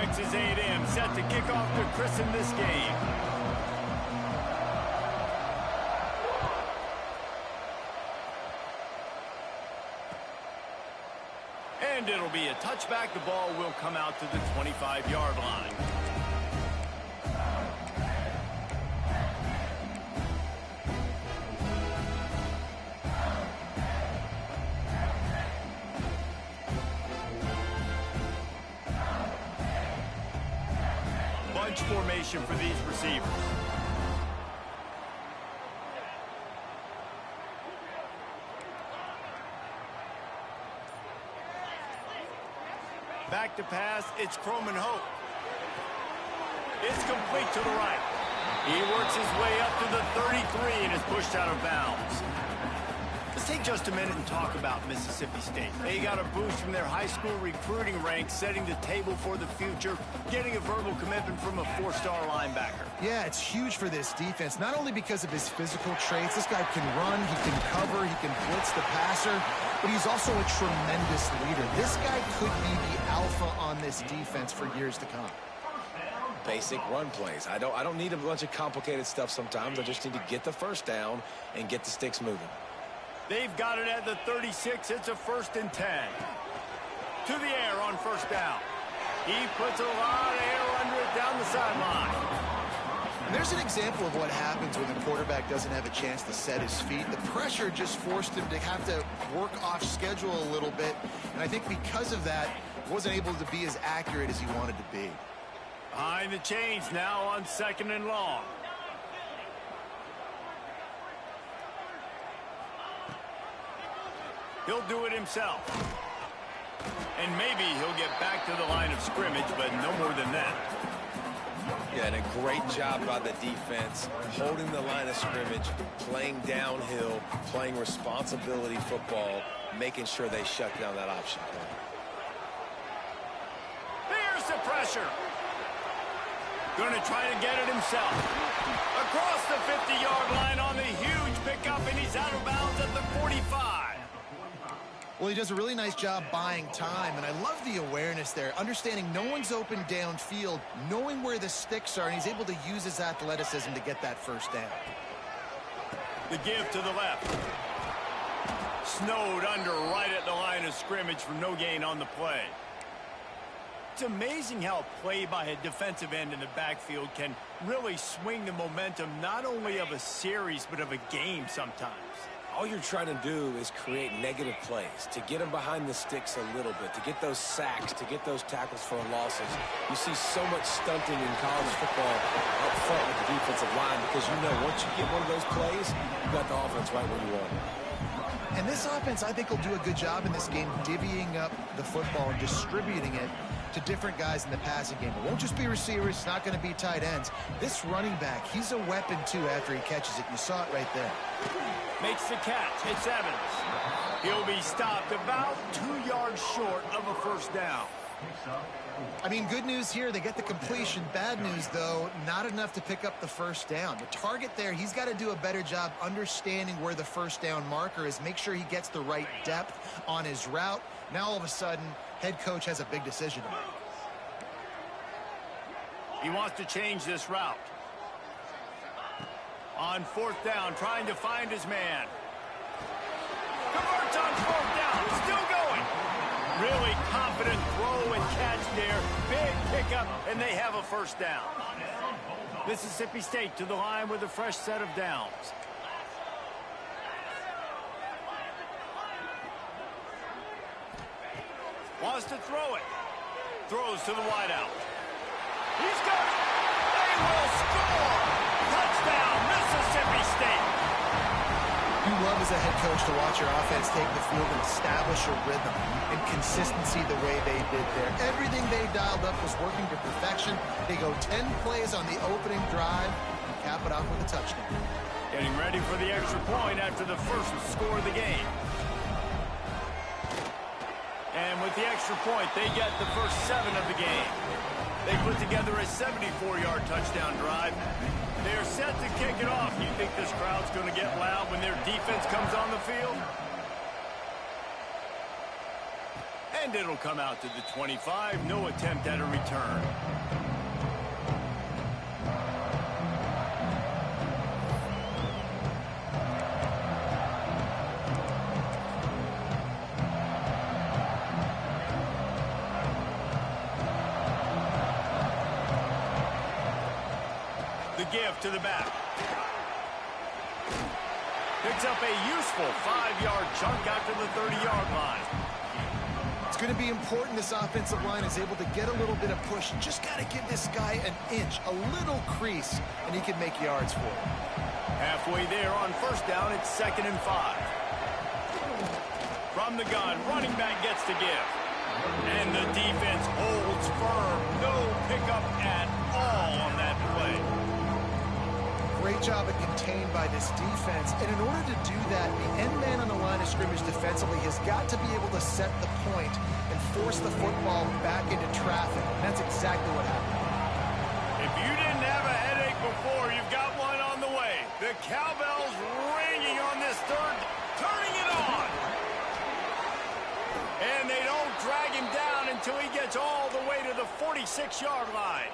Texas A&M set to kick off to christen this game. And it'll be a touchback. The ball will come out to the 25-yard line. Bunch formation for these receivers. Back to pass, it's Croman Hope. It's complete to the right. He works his way up to the 33 and is pushed out of bounds. Let's take just a minute and talk about Mississippi State. They got a boost from their high school recruiting ranks, setting the table for the future, getting a verbal commitment from a four-star linebacker. Yeah, it's huge for this defense, not only because of his physical traits. This guy can run, he can cover, he can blitz the passer, but he's also a tremendous leader. This guy could be the alpha on this defense for years to come. Basic run plays. I don't need a bunch of complicated stuff sometimes. I just need to get the first down and get the sticks moving. They've got it at the 36. It's a 1st and 10. To the air on first down. He puts a lot of air under it down the sideline. And there's an example of what happens when the quarterback doesn't have a chance to set his feet. The pressure just forced him to have to work off schedule a little bit. And I think because of that, wasn't able to be as accurate as he wanted to be. Behind the chains now on 2nd and long. He'll do it himself. And maybe he'll get back to the line of scrimmage, but no more than that. Yeah, and a great job by the defense, holding the line of scrimmage, playing downhill, playing responsibility football, making sure they shut down that option play. Here's the pressure. Going to try to get it himself. Across the 50-yard line on the huge pickup, and he's out of bounds at the 45. Well, he does a really nice job buying time, and I love the awareness there, understanding no one's open downfield, knowing where the sticks are, and he's able to use his athleticism to get that first down. The give to the left. Snowed under right at the line of scrimmage for no gain on the play. It's amazing how a play by a defensive end in the backfield can really swing the momentum not only of a series but of a game sometimes. All you're trying to do is create negative plays, to get them behind the sticks a little bit, to get those sacks, to get those tackles for losses. You see so much stunting in college football up front with the defensive line because you know once you get one of those plays, you got the offense right where you want it. And this offense, I think, will do a good job in this game divvying up the football and distributing it to different guys in the passing game. It won't just be receivers. It's not going to be tight ends. This running back, he's a weapon, too, after he catches it. You saw it right there. Makes the catch. It's Evans. He'll be stopped about 2 yards short of a first down. I mean, good news here. They get the completion. Bad news, though, not enough to pick up the first down. The target there, he's got to do a better job understanding where the first down marker is, make sure he gets the right depth on his route. Now, all of a sudden, head coach has a big decision to make. He wants to change this route. On 4th down, trying to find his man. Converts on 4th down, still going. Really confident throw and catch there. Big pickup, and they have a first down. Mississippi State to the line with a fresh set of downs. Wants to throw it. Throws to the wideout. He's got it. They will score. Touchdown, Mississippi State. You love as a head coach to watch your offense take the field and establish a rhythm and consistency the way they did there. Everything they dialed up was working to perfection. They go 10 plays on the opening drive and cap it off with a touchdown. Getting ready for the extra point after the first score of the game. And with the extra point, they get the first 7 of the game. They put together a 74-yard touchdown drive. They're set to kick it off. You think this crowd's going to get loud when their defense comes on the field? And it'll come out to the 25. No attempt at a return. The give to the back. Picks up a useful 5-yard chunk after the 30-yard line. It's going to be important this offensive line is able to get a little bit of push. Just got to give this guy an inch, a little crease, and he can make yards for it. Halfway there on first down, it's 2nd and 5. From the gun, running back gets the give. And the defense holds firm. No pickup at all on that play. Great job of contained by this defense. And in order to do that, the end man on the line of scrimmage defensively has got to be able to set the point and force the football back into traffic. And that's exactly what happened. If you didn't have a headache before, you've got one on the way. The cowbell's ringing on this third, turning it on. And they don't drag him down until he gets all the way to the 46-yard line.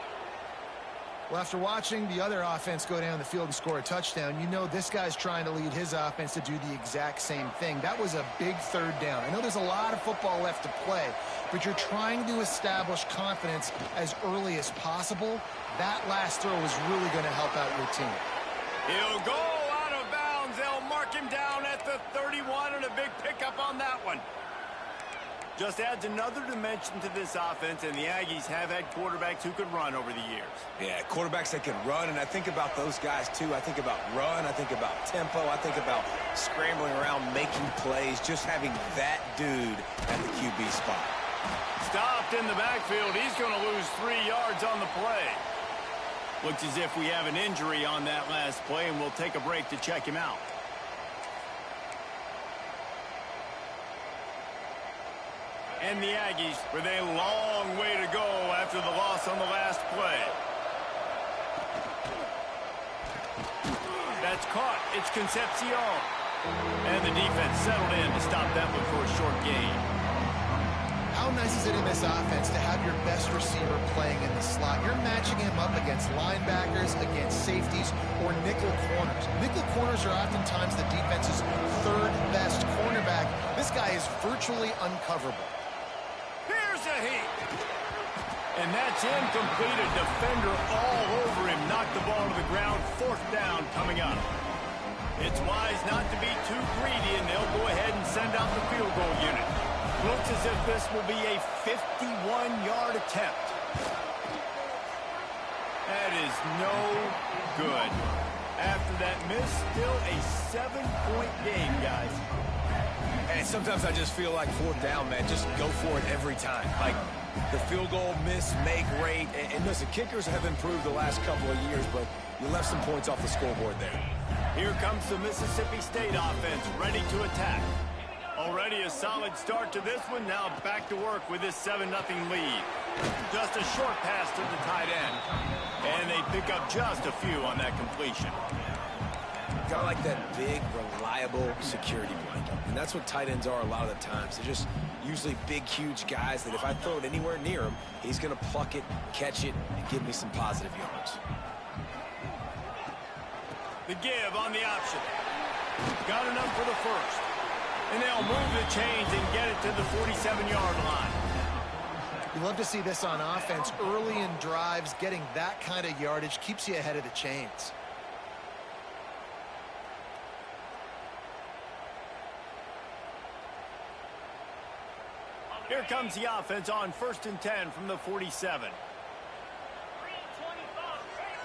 Well, after watching the other offense go down the field and score a touchdown, you know this guy's trying to lead his offense to do the exact same thing. That was a big third down. I know there's a lot of football left to play, but you're trying to establish confidence as early as possible. That last throw is really going to help out your team. He'll go out of bounds. They'll mark him down at the 31, and a big pickup on that one. Just adds another dimension to this offense, and the Aggies have had quarterbacks who could run over the years. Yeah, quarterbacks that can run, and I think about those guys, too. I think about run, I think about tempo, I think about scrambling around, making plays, just having that dude at the QB spot. Stopped in the backfield. He's going to lose 3 yards on the play. Looks as if we have an injury on that last play, and we'll take a break to check him out. And the Aggies with a long way to go after the loss on the last play. That's caught. It's Concepcion. And the defense settled in to stop that one for a short gain. How nice is it in this offense to have your best receiver playing in the slot? You're matching him up against linebackers, against safeties, or nickel corners. Nickel corners are oftentimes the defense's third best cornerback. This guy is virtually uncoverable. Here's a heat. And that's incomplete. A defender all over him. Knocked the ball to the ground. 4th down coming up. It's wise not to be too greedy, and they'll go ahead and send out the field goal unit. Looks as if this will be a 51-yard attempt. That is no good. After that miss, still a 7-point game, guys. And sometimes I just feel like 4th down, man. Just go for it every time. Like the field goal miss, make rate. And listen, kickers have improved the last couple of years, but you left some points off the scoreboard there. Here comes the Mississippi State offense, ready to attack. Already a solid start to this one. Now back to work with this 7-0 lead. Just a short pass to the tight end. And they pick up just a few on that completion. Kind of like that big, reliable security blanket. And that's what tight ends are a lot of the times. They're just usually big, huge guys that if I throw it anywhere near him, he's going to pluck it, catch it, and give me some positive yards. The give on the option. Got enough for the first. And they'll move the chains and get it to the 47-yard line. You love to see this on offense. Early in drives, getting that kind of yardage keeps you ahead of the chains. Here comes the offense on 1st and 10 from the 47.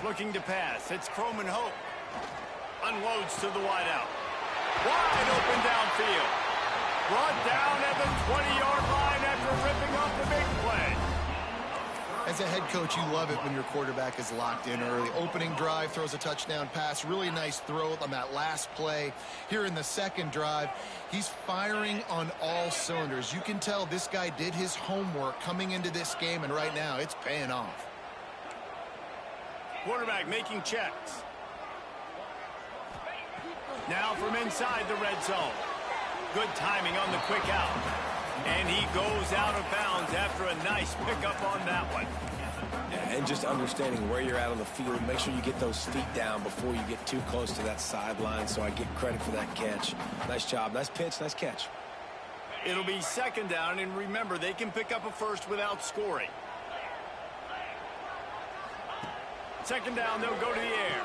Looking to pass. It's Croman Hope. Unloads to the wideout. Wide open downfield. Brought down at the 20-yard line after ripping off the big play. As a head coach, you love it when your quarterback is locked in early. Opening drive, throws a touchdown pass. Really nice throw on that last play. Here in the second drive, he's firing on all cylinders. You can tell this guy did his homework coming into this game, and right now it's paying off. Quarterback making checks. Now from inside the red zone. Good timing on the quick out. And he goes out of bounds after a nice pickup on that one. Yeah, and just understanding where you're at on the field. Make sure you get those feet down before you get too close to that sideline, so I get credit for that catch. Nice job. Nice pitch. Nice catch. It'll be second down, and remember, they can pick up a first without scoring. Second down, they'll go to the air.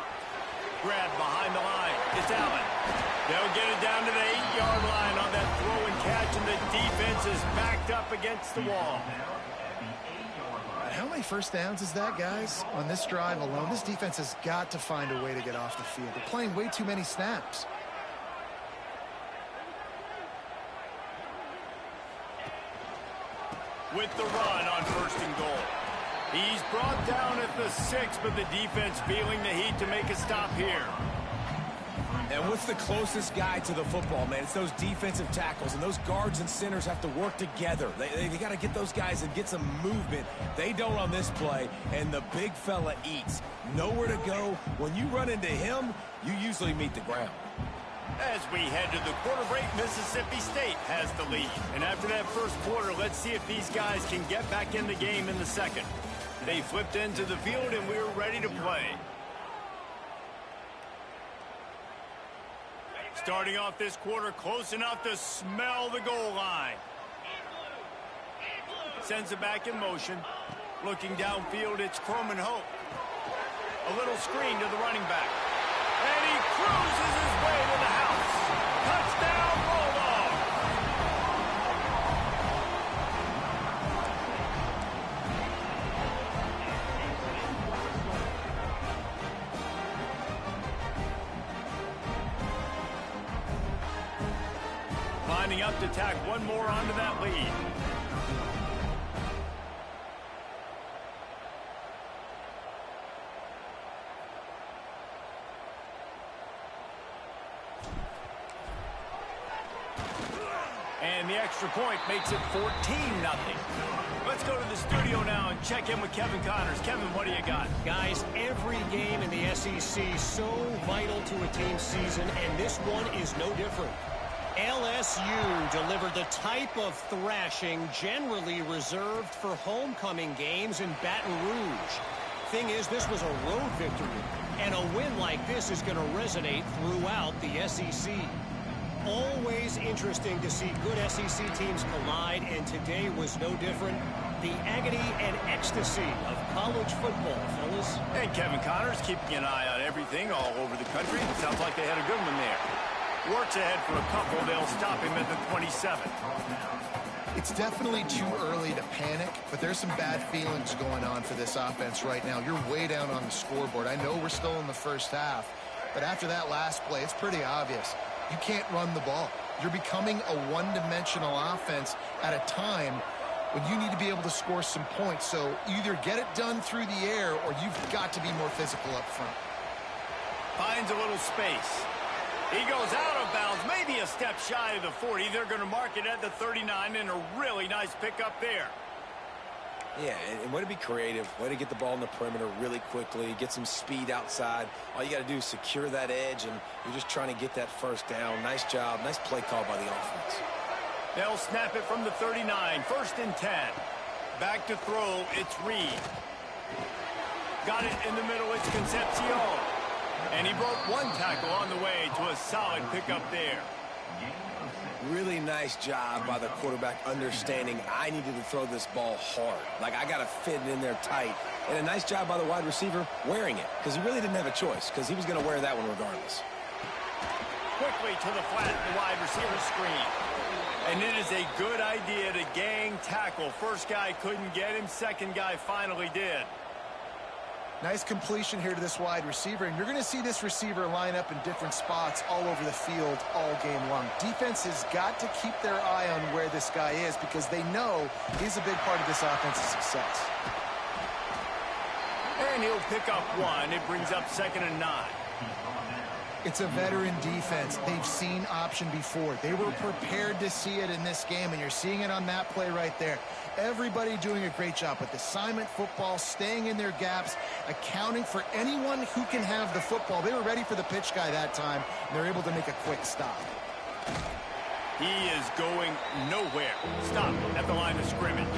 Grab behind the line. It's Allen. They'll get it down to the 8-yard line on that throw and catch, and the defense is backed up against the wall. How many first downs is that, guys? On this drive alone, this defense has got to find a way to get off the field. They're playing way too many snaps. With the run on first and goal. He's brought down at the 6, but the defense feeling the heat to make a stop here. And what's the closest guy to the football, man? It's those defensive tackles, and those guards and centers have to work together. They got to get those guys and get some movement. They don't on this play, and the big fella eats. Nowhere to go. When you run into him, you usually meet the ground. As we head to the quarter break, Mississippi State has the lead. And after that first quarter, let's see if these guys can get back in the game in the second. They flipped into the field, and we're ready to play. Starting off this quarter, close enough to smell the goal line. Sends it back in motion. Looking downfield, it's Croman Hope. A little screen to the running back. And he cruises his way to the house. Touchdown, Bulldog! Lining up to tack one more onto that lead. And the extra point makes it 14-0. Let's go to the studio now and check in with Kevin Connors. Kevin, what do you got? Guys, every game in the SEC so vital to a team's season, and this one is no different. LSU delivered the type of thrashing generally reserved for homecoming games in Baton Rouge. Thing is, this was a road victory, and a win like this is going to resonate throughout the SEC. Always interesting to see good SEC teams collide, and today was no different. The agony and ecstasy of college football, fellas. And Kevin Connors keeping an eye on everything all over the country. It sounds like they had a good one there. Works ahead for a couple. They'll stop him at the 27. It's definitely too early to panic, but there's some bad feelings going on for this offense right now. You're way down on the scoreboard. I know we're still in the first half, but after that last play, it's pretty obvious. You can't run the ball. You're becoming a one-dimensional offense at a time when you need to be able to score some points. So either get it done through the air or you've got to be more physical up front. Finds a little space. He goes out of bounds, maybe a step shy of the 40. They're going to mark it at the 39, and a really nice pickup there. Yeah, and way to be creative, way to get the ball in the perimeter really quickly, get some speed outside. All you got to do is secure that edge, and you're just trying to get that first down. Nice job, nice play call by the offense. They'll snap it from the 39, first and 10. Back to throw, it's Reed. Got it in the middle, it's Concepcion. And he broke one tackle on the way to a solid pickup there. Really nice job by the quarterback understanding I needed to throw this ball hard. Like, I got to fit it in there tight. And a nice job by the wide receiver wearing it, because he really didn't have a choice, because he was going to wear that one regardless. Quickly to the flat, the wide receiver screen. And it is a good idea to gang tackle. First guy couldn't get him, second guy finally did. Nice completion here to this wide receiver, and you're going to see this receiver line up in different spots all over the field all game long. Defense has got to keep their eye on where this guy is because they know he's a big part of this offense's success. And he'll pick up one. It brings up 2nd and 9. It's a veteran defense. They've seen option before. They were prepared to see it in this game, and you're seeing it on that play right there. Everybody doing a great job with assignment football, staying in their gaps, accounting for anyone who can have the football. They were ready for the pitch guy that time, and they're able to make a quick stop. He is going nowhere. Stop at the line of scrimmage.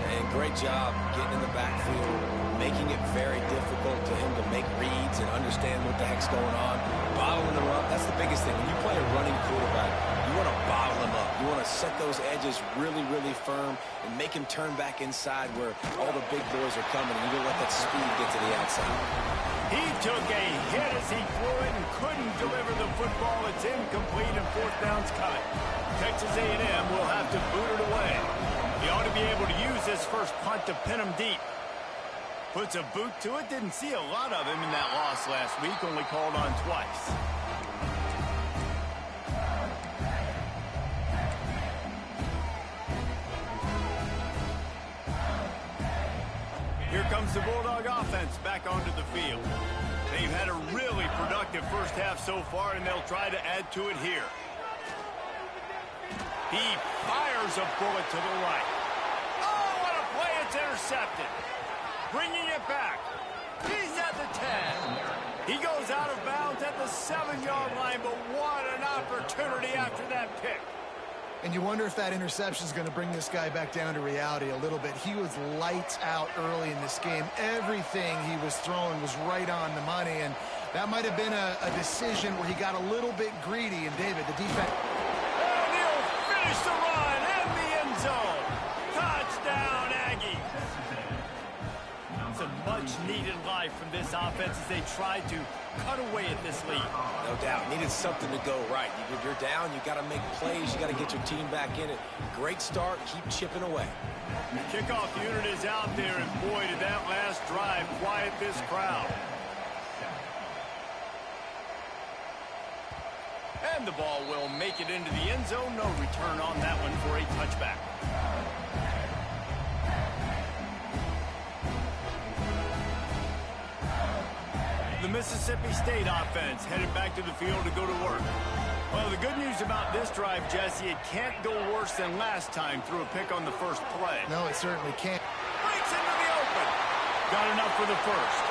And great job getting in the backfield, making it very difficult to him to make reads and understand what the heck's going on. Bottling them up, that's the biggest thing. When you play a running quarterback, you want to bottle him up. You want to set those edges really, really firm and make him turn back inside where all the big boys are coming, and you don't let that speed get to the outside. He took a hit as he threw it and couldn't deliver the football. It's incomplete and fourth down's coming. Texas A&M will have to boot it away. He ought to be able to use this first punt to pin him deep. Puts a boot to it. Didn't see a lot of him in that loss last week. Only called on twice. Here comes the Bulldog offense back onto the field. They've had a really productive first half so far, and they'll try to add to it here. He fires a bullet to the right. Oh, what a play. It's intercepted. Bringing it back. He's at the 10. He goes out of bounds at the 7-yard line, but what an opportunity after that pick. And you wonder if that interception is going to bring this guy back down to reality a little bit. He was lights out early in this game. Everything he was throwing was right on the money, and that might have been a decision where he got a little bit greedy. And David, the defense... And he'll finish the run in the end zone. Touchdown, Aggies. It's a much-needed life from this offense as they try to cut away at this lead. No doubt. Needed something to go right. If you're down, you got to make plays. You got to get your team back in it. Great start. Keep chipping away. The kickoff unit is out there, and boy, did that last drive quiet this crowd. And the ball will make it into the end zone. No return on that one for a touchback. The Mississippi State offense headed back to the field to go to work. Well, the good news about this drive, Jesse, it can't go worse than last time through a pick on the first play. No, it certainly can't. Breaks into the open. Got enough for the first.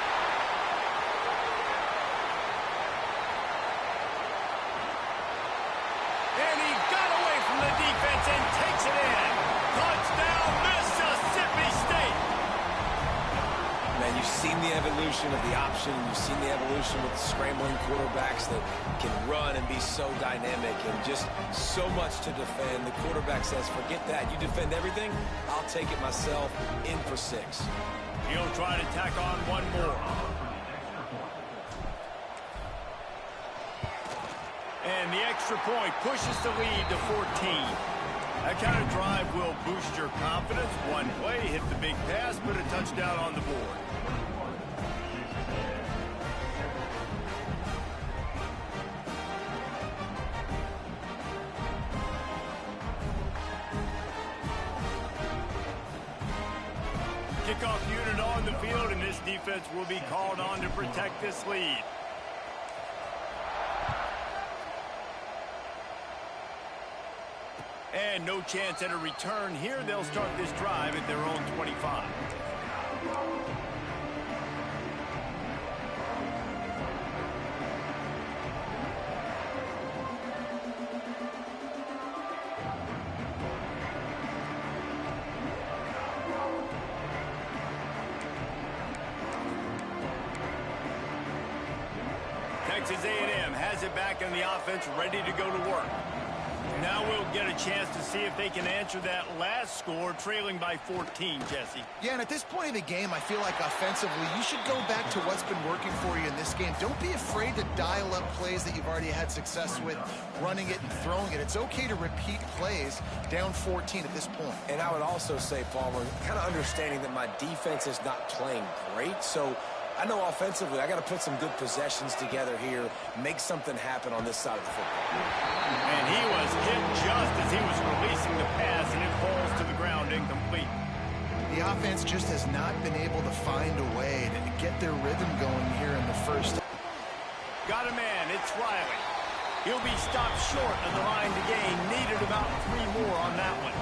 And he got away from the defense and takes it in. Touchdown, Mississippi State. Man, you've seen the evolution of the option. You've seen the evolution with scrambling quarterbacks that can run and be so dynamic and just so much to defend. The quarterback says, forget that. You defend everything, I'll take it myself. In for 6. He'll try to tack on one more. And the extra point pushes the lead to 14. That kind of drive will boost your confidence. One play, hit the big pass, put a touchdown on the board. Kickoff unit on the field, and this defense will be called on to protect this lead. And no chance at a return here. They'll start this drive at their own 25. Texas A&M has it back in the offense, ready to go to work. Now we'll get a chance to see if they can answer that last score, trailing by 14, Jesse. Yeah, and at this point of the game, I feel like offensively, you should go back to what's been working for you in this game. Don't be afraid to dial up plays that you've already had success with, running it and throwing it. It's okay to repeat plays down 14 at this point. And I would also say, Palmer, kind of understanding that my defense is not playing great, so I know offensively I got to put some good possessions together here, make something happen on this side of the football. And he was hit just as he was releasing the pass, and it falls to the ground incomplete. The offense just has not been able to find a way to get their rhythm going here in the first. Got a man, it's Riley. He'll be stopped short of the line to gain. Needed about 3 more on that one.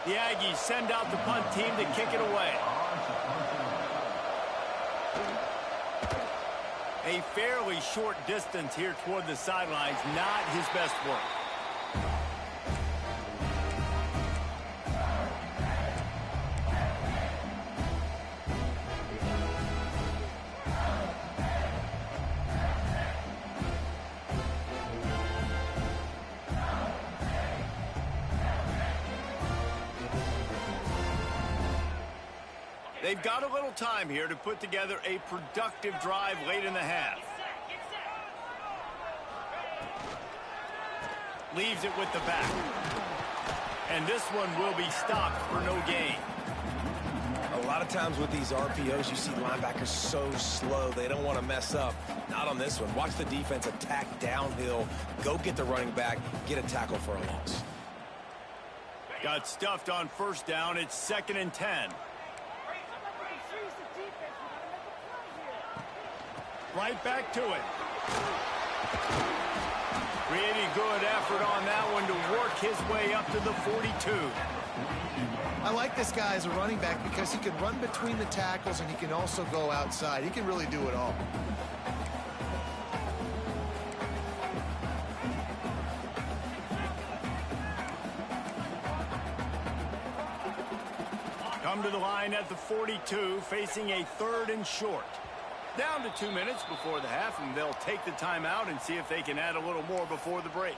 The Aggies send out the punt team to kick it away. A fairly short distance here toward the sidelines, not his best work. They've got a little time here to put together a productive drive late in the half. Leaves it with the back. And this one will be stopped for no gain. A lot of times with these RPOs, you see linebackers so slow, they don't want to mess up. Not on this one. Watch the defense attack downhill, go get the running back, get a tackle for a loss. Got stuffed on first down. It's 2nd and 10. Right back to it. Really good effort on that one to work his way up to the 42. I like this guy as a running back because he can run between the tackles and he can also go outside. He can really do it all. Come to the line at the 42, facing a 3rd and short. Down to 2 minutes before the half, and they'll take the timeout and see if they can add a little more before the break.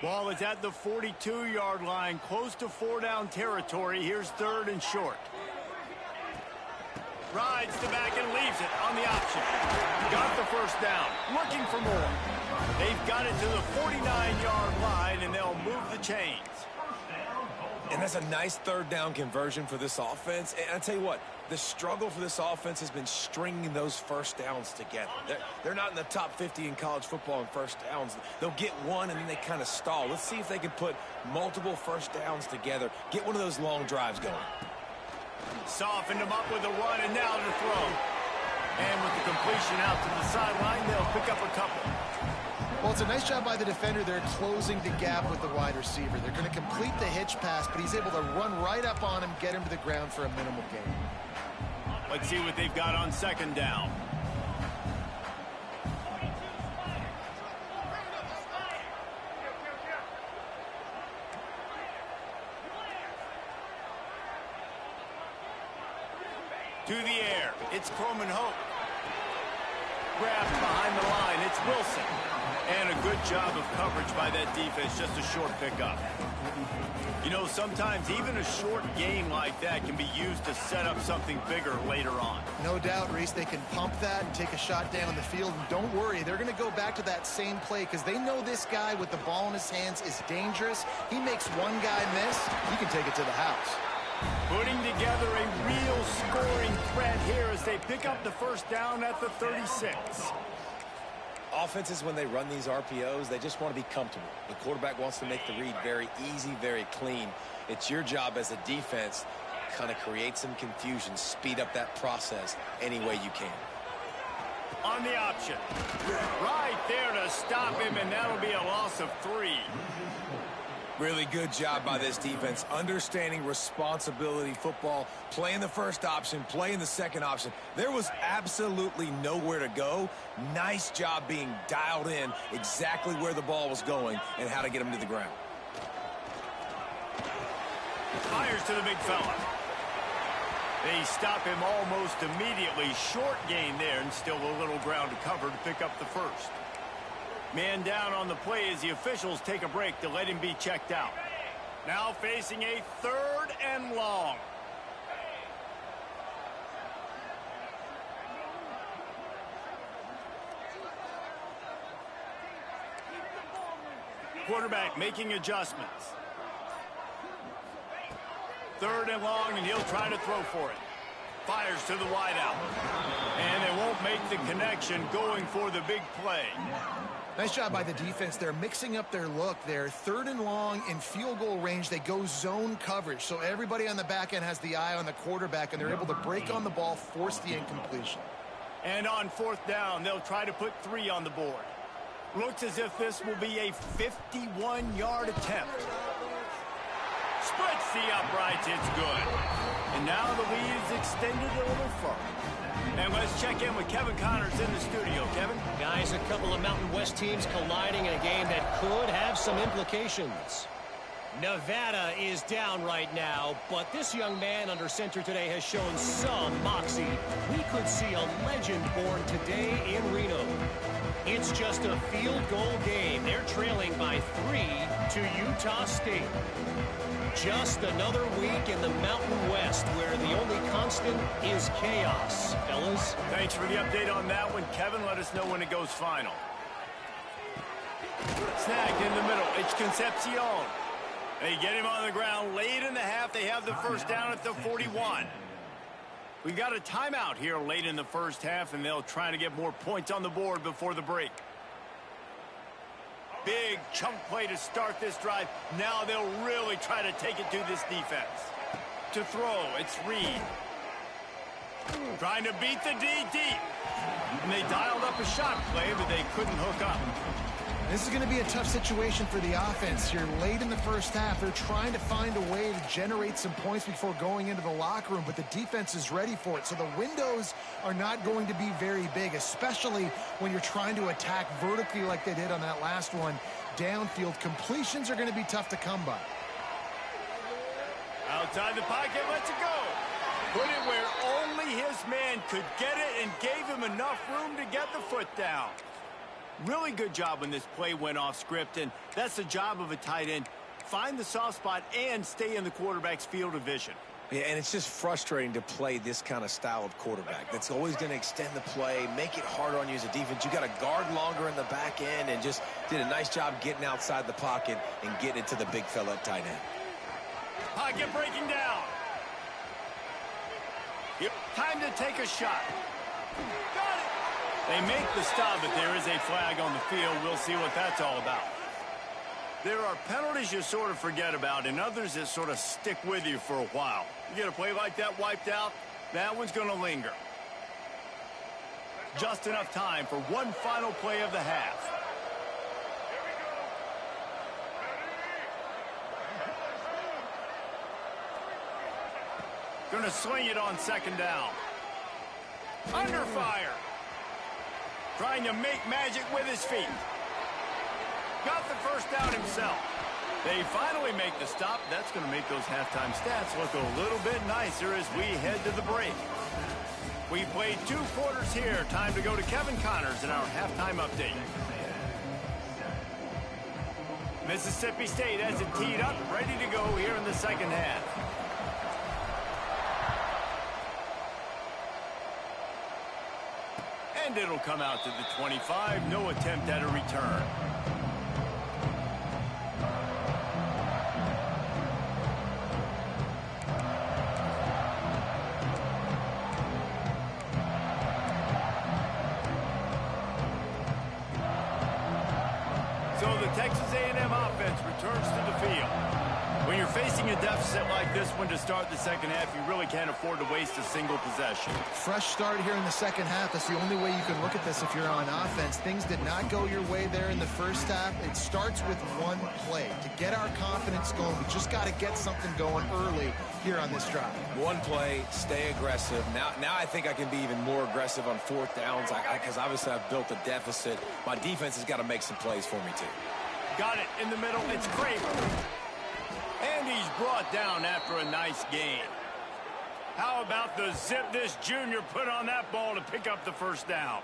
Ball is at the 42-yard line, close to 4-down territory. Here's 3rd and short. Rides the back and leaves it on the option. Got the first down. Looking for more. They've got it to the 49-yard line, and they'll move the chains. And that's a nice 3rd down conversion for this offense. And I tell you what, the struggle for this offense has been stringing those first downs together. They're not in the top 50 in college football in first downs. They'll get one, and then they kind of stall. Let's see if they can put multiple first downs together, get one of those long drives going. Softened him up with a run, and now to throw. And with the completion out to the sideline, they'll pick up a couple. Well, it's a nice job by the defender. They're closing the gap with the wide receiver. They're going to complete the hitch pass, but he's able to run right up on him, get him to the ground for a minimal gain. Let's see what they've got on 2nd down. To the air. It's Coleman Hope. Grabbed behind the line. It's Wilson. And a good job of coverage by that defense. Just a short pickup. You know, sometimes even a short gain like that can be used to set up something bigger later on. No doubt, Reese, they can pump that and take a shot down the field. And don't worry, they're going to go back to that same play because they know this guy with the ball in his hands is dangerous. He makes one guy miss, he can take it to the house. Putting together a real scoring threat here as they pick up the first down at the 36. Offenses, when they run these RPOs, they just want to be comfortable. The quarterback wants to make the read very easy, very clean. It's your job as a defense to kind of create some confusion, speed up that process any way you can. On the option. Right there to stop him, and that'll be a loss of 3. Really good job by this defense, understanding responsibility football, playing the first option, playing the second option. There was absolutely nowhere to go. Nice job being dialed in exactly where the ball was going and how to get him to the ground. Fires to the big fella. They stop him almost immediately. Short gain there, and still a little ground to cover to pick up the first. Man down on the play as the officials take a break to let him be checked out. Now facing a 3rd and long. Quarterback making adjustments. 3rd and long, and he'll try to throw for it. Fires to the wideout. And they won't make the connection going for the big play. Nice job by the defense. They're mixing up their look. They're 3rd and long in field goal range. They go zone coverage. So everybody on the back end has the eye on the quarterback, and they're able to break on the ball, force the incompletion. And on 4th down, they'll try to put 3 on the board. Looks as if this will be a 51-yard attempt. Splits the uprights. It's good. And now the lead is extended a little further. And let's check in with Kevin Connors in the studio. Kevin? Guys, a couple of Mountain West teams colliding in a game that could have some implications. Nevada is down right now, but this young man under center today has shown some moxie. We could see a legend born today in Reno. It's just a field goal game. They're trailing by 3 to Utah State. Just another week in the Mountain West where the only constant is chaos. Fellas? Thanks for the update on that one, Kevin. Let us know when it goes final. Snagged in the middle. It's Concepcion. They get him on the ground late in the half. They have the first down at the 41. We got a timeout here late in the first half, and they'll try to get more points on the board before the break. Big chunk play to start this drive. Now they'll really try to take it to this defense. To throw, it's Reed. Trying to beat the D deep. And they dialed up a shot play, but they couldn't hook up. This is going to be a tough situation for the offense here late in the first half. They're trying to find a way to generate some points before going into the locker room, but the defense is ready for it. So the windows are not going to be very big, especially when you're trying to attack vertically like they did on that last one. Downfield completions are going to be tough to come by. Outside the pocket, lets it go. Put it where only his man could get it and gave him enough room to get the foot down. Really good job when this play went off script, and that's the job of a tight end. Find the soft spot and stay in the quarterback's field of vision. Yeah, and it's just frustrating to play this kind of style of quarterback. That's always going to extend the play, make it harder on you as a defense. You got to guard longer in the back end, and just did a nice job getting outside the pocket and getting it to the big fella at tight end. Pocket breaking down. Yep. Time to take a shot. Got it. They make the stop, but there is a flag on the field. We'll see what that's all about. There are penalties you sort of forget about and others that sort of stick with you for a while. You get a play like that wiped out, that one's going to linger. Just enough time for one final play of the half. Going to swing it on 2nd down. Under fire. Trying to make magic with his feet. Got the first down himself. They finally make the stop. That's going to make those halftime stats look a little bit nicer as we head to the break. We played 2 quarters here. Time to go to Kevin Connors in our halftime update. Mississippi State has it teed up, ready to go here in the second half. And it'll come out to the 25. No attempt at a return. So the Texas A&M offense returns to the field. When you're facing a deficit like this one to start the second half, you really can't afford to waste a single possession. Fresh start here in the second half. That's the only way you can look at this if you're on offense. Things did not go your way there in the first half. It starts with one play. To get our confidence going, we just got to get something going early here on this drive. One play, stay aggressive. Now I think I can be even more aggressive on 4th downs because obviously I've built a deficit. My defense has got to make some plays for me too. Got it in the middle. It's Kramer. And he's brought down after a nice gain. How about the zip this junior put on that ball to pick up the first down?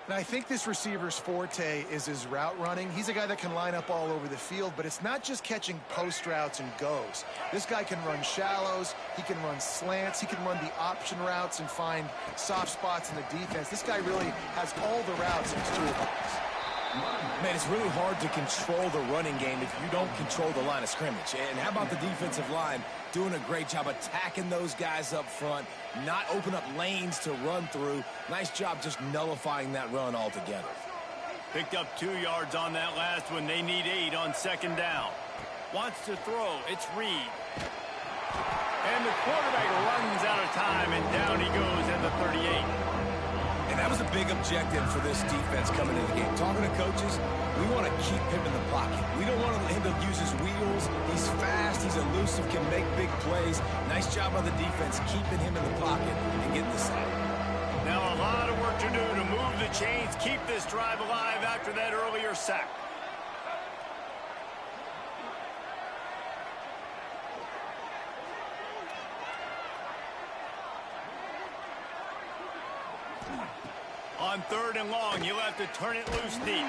And I think this receiver's forte is his route running. He's a guy that can line up all over the field, but it's not just catching post routes and goes. This guy can run shallows, he can run slants, he can run the option routes and find soft spots in the defense. This guy really has all the routes in his toolbox. Man, it's really hard to control the running game if you don't control the line of scrimmage. And how about the defensive line doing a great job attacking those guys up front, not open up lanes to run through. Nice job just nullifying that run altogether. Picked up 2 yards on that last one. They need 8 on second down. Wants to throw. It's Reed. And the quarterback runs out of time, and down he goes at the 38. And that was a big objective for this defense coming into the game. Talking to coaches, we want to keep him in the pocket. We don't want him to use his wheels. He's fast. He's elusive, can make big plays. Nice job by the defense keeping him in the pocket and getting the sack. Now a lot of work to do to move the chains, keep this drive alive after that earlier sack. On 3rd and long, you'll have to turn it loose deep.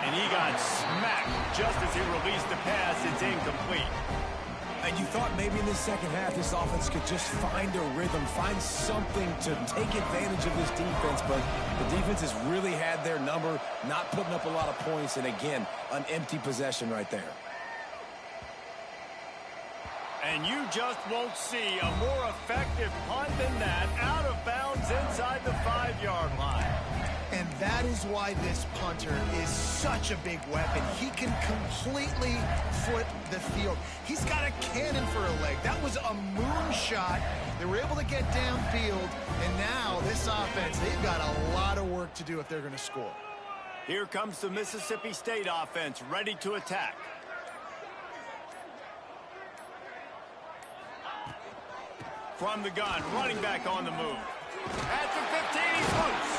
And he got smacked just as he released the pass. It's incomplete. And you thought maybe in the second half this offense could just find a rhythm, find something to take advantage of this defense, but the defense has really had their number, not putting up a lot of points, and again, an empty possession right there. And you just won't see a more effective punt than that, out of bounds inside the 5-yard line. And that is why this punter is such a big weapon. He can completely foot the field. He's got a cannon for a leg. That was a moonshot. They were able to get downfield, and now this offense, they've got a lot of work to do if they're going to score. Here comes the Mississippi State offense, ready to attack. From the gun, running back on the move. At the 15, he's loose.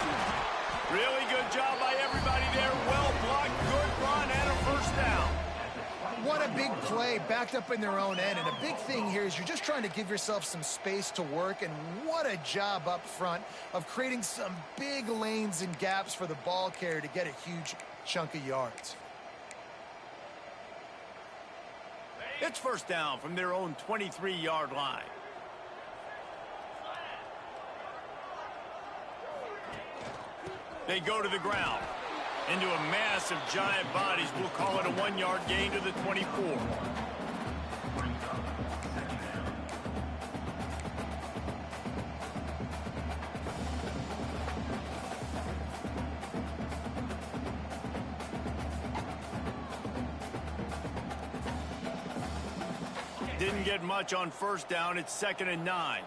Really good job by everybody there. Well blocked, good run, and a first down. What a big play, backed up in their own end. And a big thing here is you're just trying to give yourself some space to work. And what a job up front of creating some big lanes and gaps for the ball carrier to get a huge chunk of yards. It's first down from their own 23-yard line. They go to the ground. Into a mass of giant bodies. We'll call it a 1-yard gain to the 24. Didn't get much on first down. It's 2nd and 9.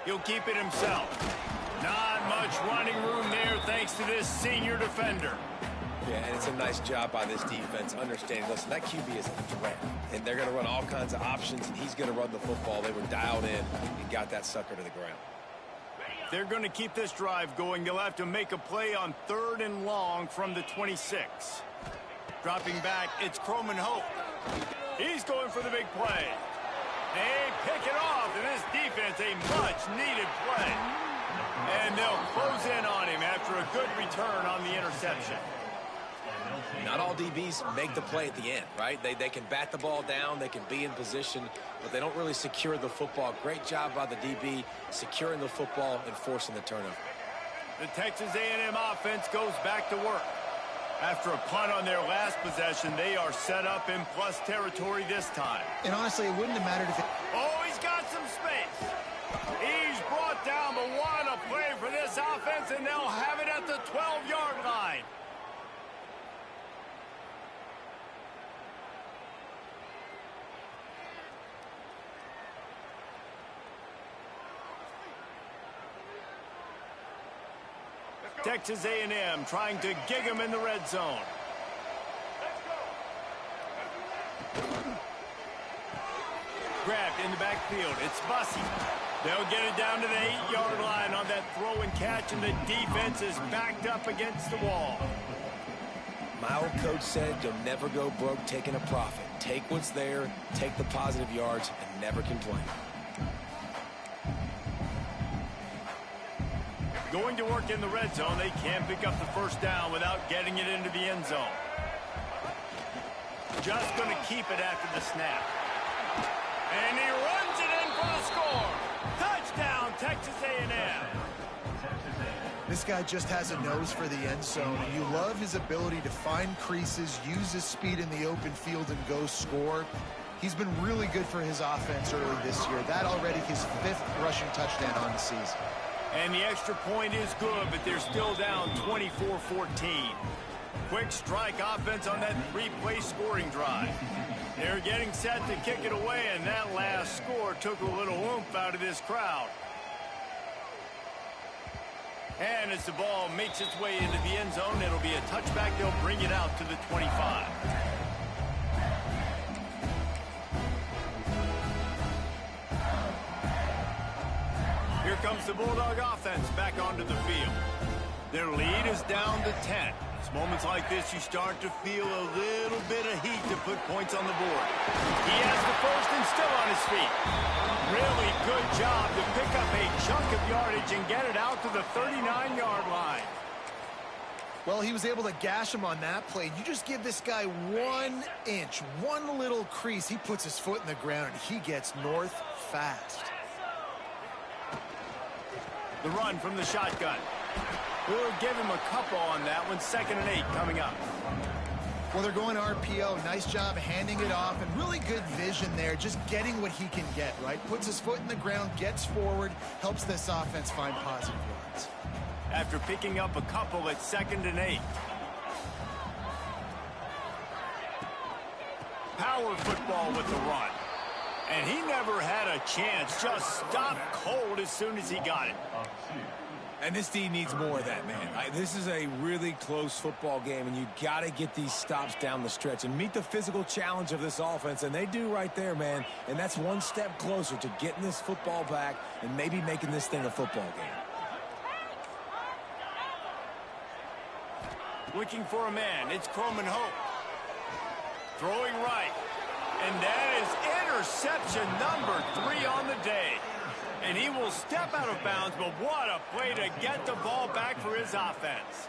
He'll keep it himself. Not much running room there thanks to this senior defender. Yeah, and it's a nice job by this defense understanding, listen, that QB is a threat. And they're going to run all kinds of options, and he's going to run the football. They were dialed in and got that sucker to the ground. They're going to keep this drive going. They'll have to make a play on 3rd and long from the 26. Dropping back, it's Croman Hope. He's going for the big play. They pick it off, and this defense, a much-needed play. And they'll close in on him after a good return on the interception. Not all DBs make the play at the end, right? They can bat the ball down, they can be in position, but they don't really secure the football. Great job by the DB securing the football and forcing the turnover. The Texas A&M offense goes back to work. After a punt on their last possession, they are set up in plus territory this time. And honestly, it wouldn't have mattered if it... Oh, he's got some space. He's brought down, but what a play for this offense, and they'll have it at the 12-yard line. Texas A&M trying to gig him in the red zone. Grabbed in the backfield. It's Bussey. They'll get it down to the 8-yard line on that throw and catch, and the defense is backed up against the wall. My old coach said you'll never go broke taking a profit. Take what's there, take the positive yards, and never complain. Going to work in the red zone. They can't pick up the first down without getting it into the end zone. Just going to keep it after the snap. And he runs it in for the score. Touchdown, Texas A&M. This guy just has a nose for the end zone, and you love his ability to find creases, use his speed in the open field, and go score. He's been really good for his offense early this year. That already his 5th rushing touchdown on the season. And the extra point is good, but they're still down 24-14. Quick strike offense on that 3-play scoring drive. They're getting set to kick it away, and that last score took a little oomph out of this crowd. And as the ball makes its way into the end zone, it'll be a touchback. They'll bring it out to the 25. Here comes the Bulldog offense back onto the field. Their lead is down to 10. It's moments like this you start to feel a little bit of heat to put points on the board. He has the first and still on his feet. Really good job to pick up a chunk of yardage and get it out to the 39-yard line. Well, he was able to gash him on that play. You just give this guy 1 inch, one little crease. He puts his foot in the ground, and he gets north fast. The run from the shotgun. We'll give him a couple on that one. 2nd and 8 coming up. Well, they're going RPO. Nice job handing it off, and really good vision there, just getting what he can get, right? Puts his foot in the ground, gets forward, helps this offense find positive yards. After picking up a couple at 2nd and 8. Power football with the run. And he never had a chance. Just stopped cold as soon as he got it. And this team needs more of that, man. This is a really close football game, and you got to get these stops down the stretch and meet the physical challenge of this offense, and they do right there, man. And that's one step closer to getting this football back and maybe making this thing a football game. Looking for a man. It's Coleman Hope. Throwing right. And that is interception number 3 on the day. And he will step out of bounds, but what a play to get the ball back for his offense.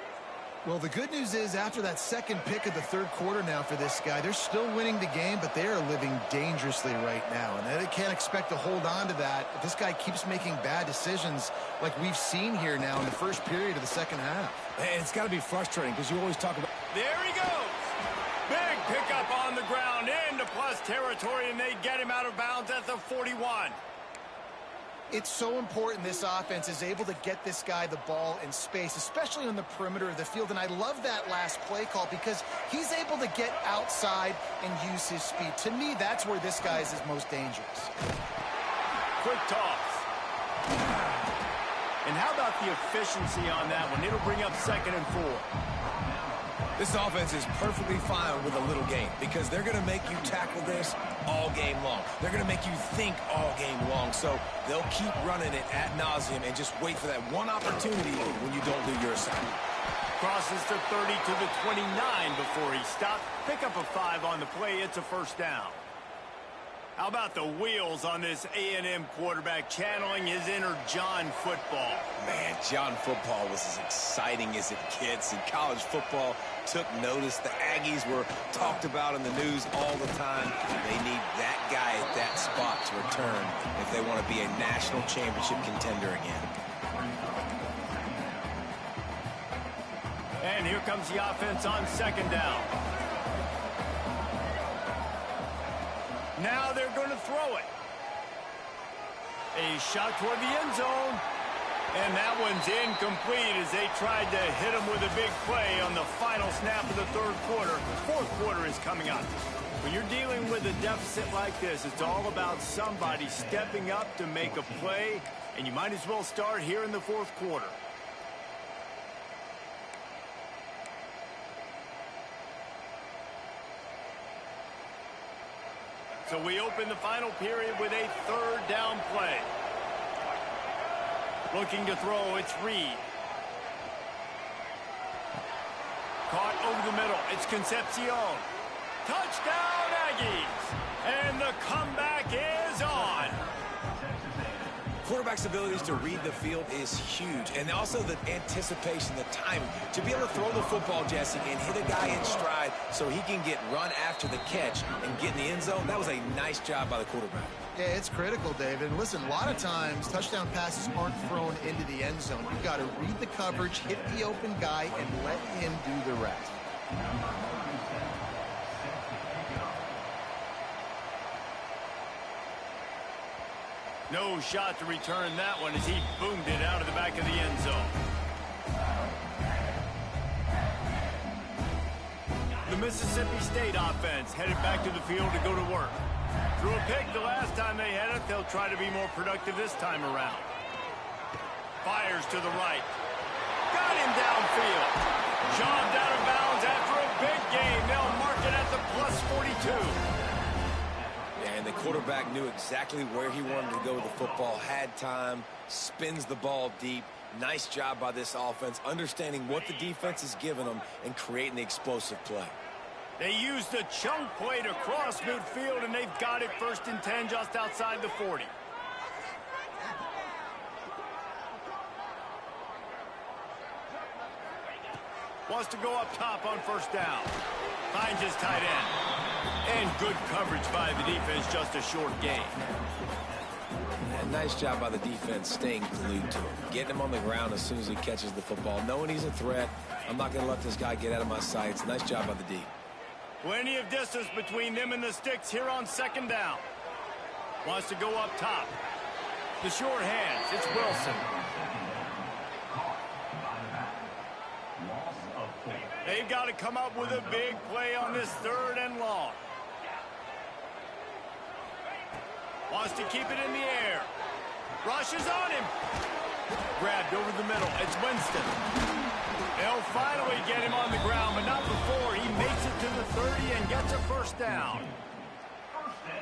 Well, the good news is after that second pick of the 3rd quarter now for this guy, they're still winning the game, but they are living dangerously right now. And they can't expect to hold on to that if this guy keeps making bad decisions like we've seen here now in the first period of the second half. And it's got to be frustrating because you always talk about... There he goes. Big pickup on the ground into plus territory, and they get him out of bounds at the 41. It's so important this offense is able to get this guy the ball in space, especially on the perimeter of the field. And I love that last play call because he's able to get outside and use his speed. To me, that's where this guy is his most dangerous. Quick toss. And how about the efficiency on that one? It'll bring up 2nd and 4. This offense is perfectly fine with a little game because they're going to make you tackle this all game long. They're going to make you think all game long. So they'll keep running it ad nauseum and just wait for that one opportunity when you don't do your assignment. Crosses to 30 to the 29 before he stopped. Pick up a 5 on the play. It's a 1st down. How about the wheels on this A&M quarterback channeling his inner John football? Man, John football was as exciting as it gets, and college football took notice. The Aggies were talked about in the news all the time. They need that guy at that spot to return if they want to be a national championship contender again. And here comes the offense on 2nd down. Now they're going to throw it. A shot toward the end zone. And that one's incomplete as they tried to hit him with a big play on the final snap of the 3rd quarter. 4th quarter is coming up. When you're dealing with a deficit like this, it's all about somebody stepping up to make a play, and you might as well start here in the 4th quarter. So we open the final period with a 3rd down play. Looking to throw, it's Reed. Caught over the middle, it's Concepcion. Touchdown, Aggies! And the comeback is on. Quarterback's abilities to read the field is huge, and also the anticipation, the timing. To be able to throw the football, Jesse, and hit a guy in stride so he can get run after the catch and get in the end zone, that was a nice job by the quarterback. Yeah, it's critical, David. And listen, a lot of times touchdown passes aren't thrown into the end zone. You've got to read the coverage, hit the open guy, and let him do the rest. No shot to return that one as he boomed it out of the back of the end zone. The Mississippi State offense headed back to the field to go to work. Threw a pick the last time they had it. They'll try to be more productive this time around. Fires to the right. Got him downfield. Shoved out of bounds after a big gain. They'll mark it at the plus 42. And the quarterback knew exactly where he wanted to go with the football, had time, spins the ball deep. Nice job by this offense, understanding what the defense is giving them and creating the explosive play. They used a chunk play to cross midfield, and they've got it 1st and 10 just outside the 40. Wants to go up top on 1st down. Finds his tight end. And good coverage by the defense, just a short gain. And nice job by the defense staying glued to him. Getting him on the ground as soon as he catches the football. Knowing he's a threat, I'm not going to let this guy get out of my sights. Nice job by the D. Plenty of distance between them and the sticks here on 2nd down. Wants to go up top. The short hands, it's Wilson. They've got to come up with a big play on this 3rd and long. Wants to keep it in the air. Rushes on him. Grabbed over the middle. It's Winston. They'll finally get him on the ground, but not before he makes it to the 30 and gets a 1st down.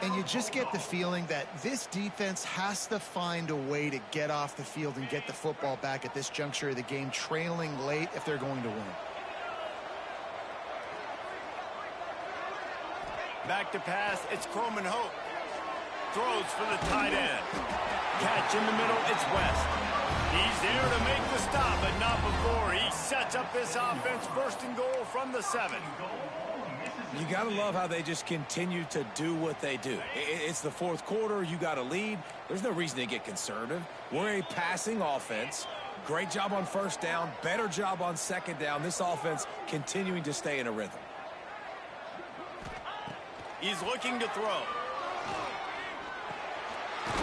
And you just get the feeling that this defense has to find a way to get off the field and get the football back at this juncture of the game, trailing late if they're going to win. Back to pass, it's Coleman Hope. Throws for the tight end. Catch in the middle, it's West. He's there to make the stop, but not before. He sets up this offense 1st and goal from the 7. You got to love how they just continue to do what they do. It's the 4th quarter. You got a lead. There's no reason to get conservative. We're a passing offense. Great job on 1st down. Better job on 2nd down. This offense continuing to stay in a rhythm. He's looking to throw.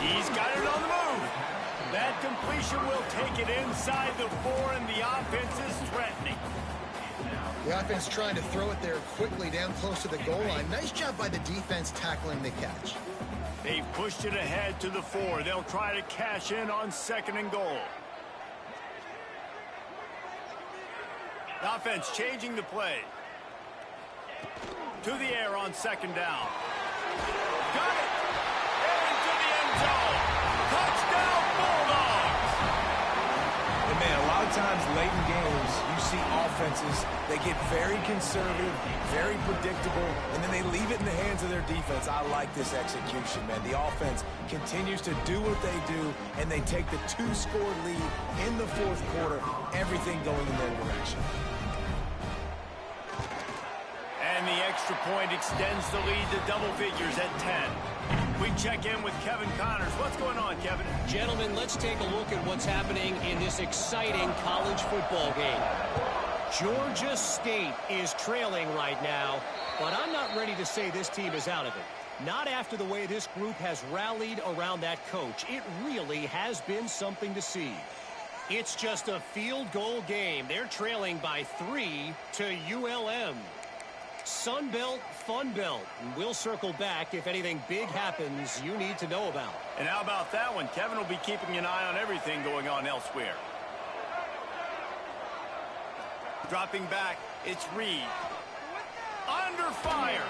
He's got it on the move. That completion will take it inside the 4, and the offense is threatening. The offense trying to throw it there quickly down close to the goal line. Nice job by the defense tackling the catch. They've pushed it ahead to the 4. They'll try to cash in on 2nd and goal. The offense changing the play. To the air on 2nd down. Got it! Into the end zone. Touchdown, Bulldogs! And man, a lot of times late in games, you see offenses, they get very conservative, very predictable, and then they leave it in the hands of their defense. I like this execution, man. The offense continues to do what they do, and they take the 2-score lead in the 4th quarter, everything going in their direction. And the extra point extends the lead to double figures at 10. We check in with Kevin Connors. What's going on, Kevin? Gentlemen, let's take a look at what's happening in this exciting college football game. Georgia State is trailing right now, but I'm not ready to say this team is out of it. Not after the way this group has rallied around that coach. It really has been something to see. It's just a field goal game. They're trailing by 3 to ULM. Sun Belt, Fun Belt. We'll circle back if anything big happens you need to know about. And how about that one? Kevin will be keeping an eye on everything going on elsewhere. Dropping back, it's Reed. Under fire.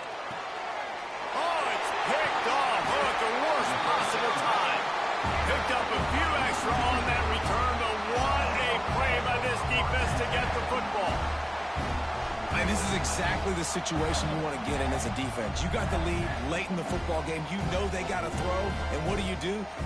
Oh, it's picked off. Oh, at the worst possible time. Picked up a few extra on that return, but what a play by this defense to get the football. And this is exactly the situation you want to get in as a defense. You got the lead late in the football game. You know they got to throw. And what do?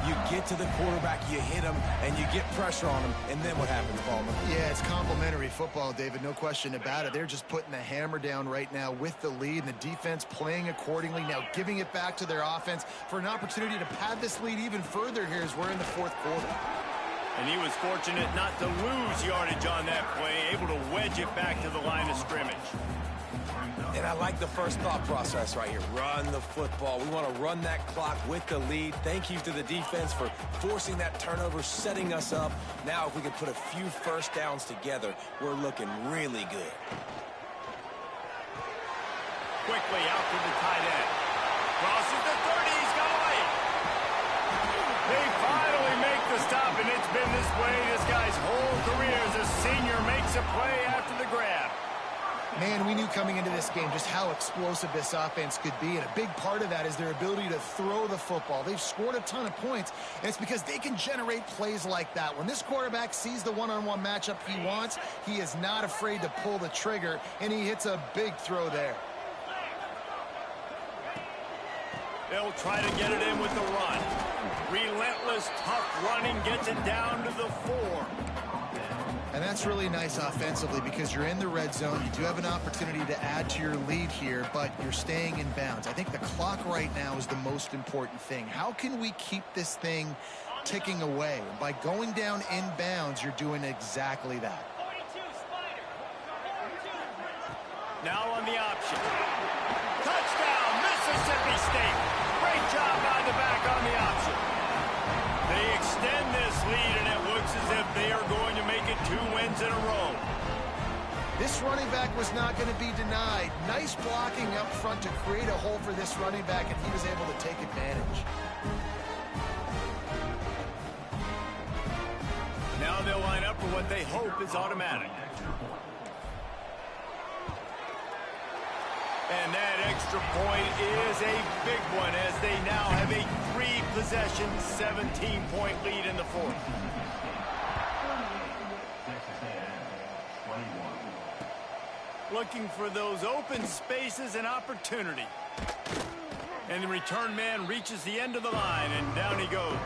You get to the quarterback, you hit him, and you get pressure on him. And then what happens, Palmer? Yeah, it's complimentary football, David. No question about it. They're just putting the hammer down right now with the lead, and the defense playing accordingly. Now giving it back to their offense for an opportunity to pad this lead even further here as we're in the 4th quarter. And he was fortunate not to lose yardage on that play, able to wedge it back to the line of scrimmage. And I like the first thought process right here. Run the football. We want to run that clock with the lead. Thank you to the defense for forcing that turnover, setting us up. Now if we can put a few first downs together, we're looking really good. Quickly out to the tight end. Crosses the 30. He's got away. They finally make the stop, and it's been this way this guy's whole career as a senior makes a play after the grab. Man, we knew coming into this game just how explosive this offense could be, and a big part of that is their ability to throw the football. They've scored a ton of points, and it's because they can generate plays like that. When this quarterback sees the one-on-one matchup he wants, he is not afraid to pull the trigger, and he hits a big throw there. They'll try to get it in with the run. Relentless, tough running gets it down to the 4. And that's really nice offensively because you're in the red zone. You do have an opportunity to add to your lead here, but you're staying in bounds. I think the clock right now is the most important thing. How can we keep this thing ticking away? And by going down in bounds, you're doing exactly that. Now on the option. Touchdown, Mississippi State. Great job by the back on the option. They extend this lead, and it looks as if they are going to make it 2 wins in a row. This running back was not going to be denied. Nice blocking up front to create a hole for this running back, and he was able to take advantage. Now they'll line up for what they hope is automatic. And that extra point is a big one as they now have a 3-possession, 17-point lead in the 4th. Looking for those open spaces and opportunity. And the return man reaches the end of the line, and down he goes.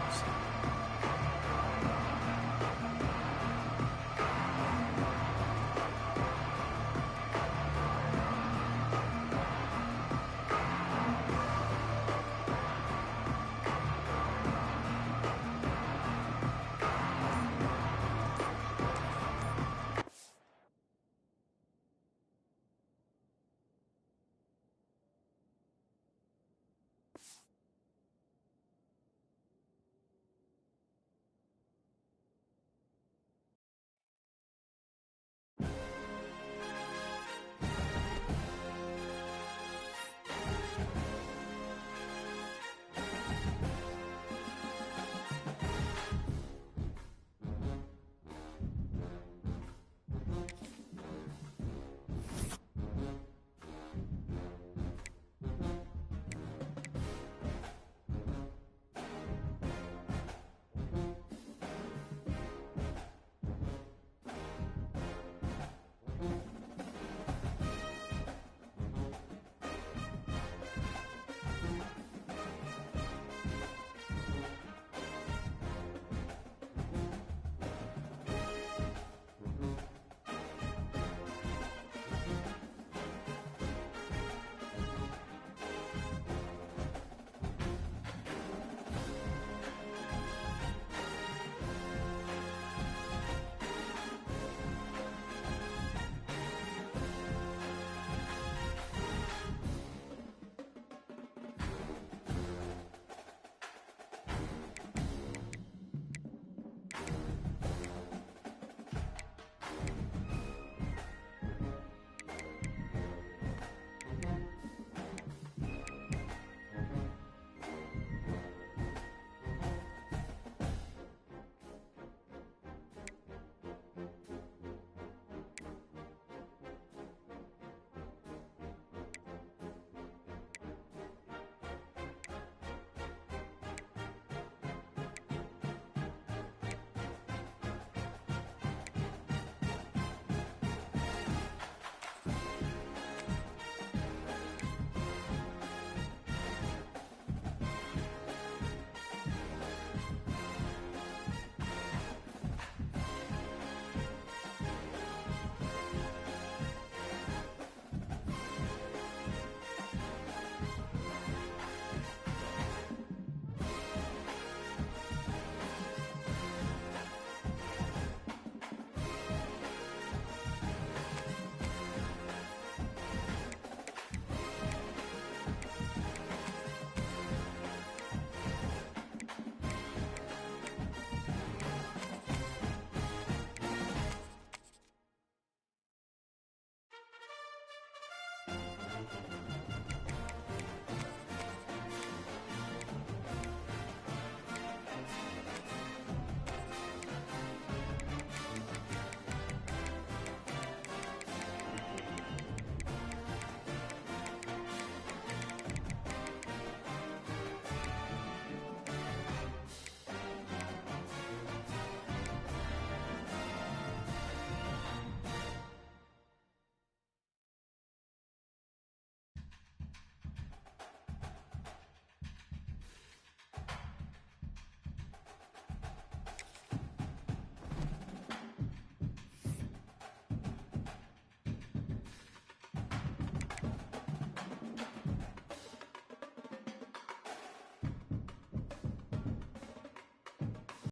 it.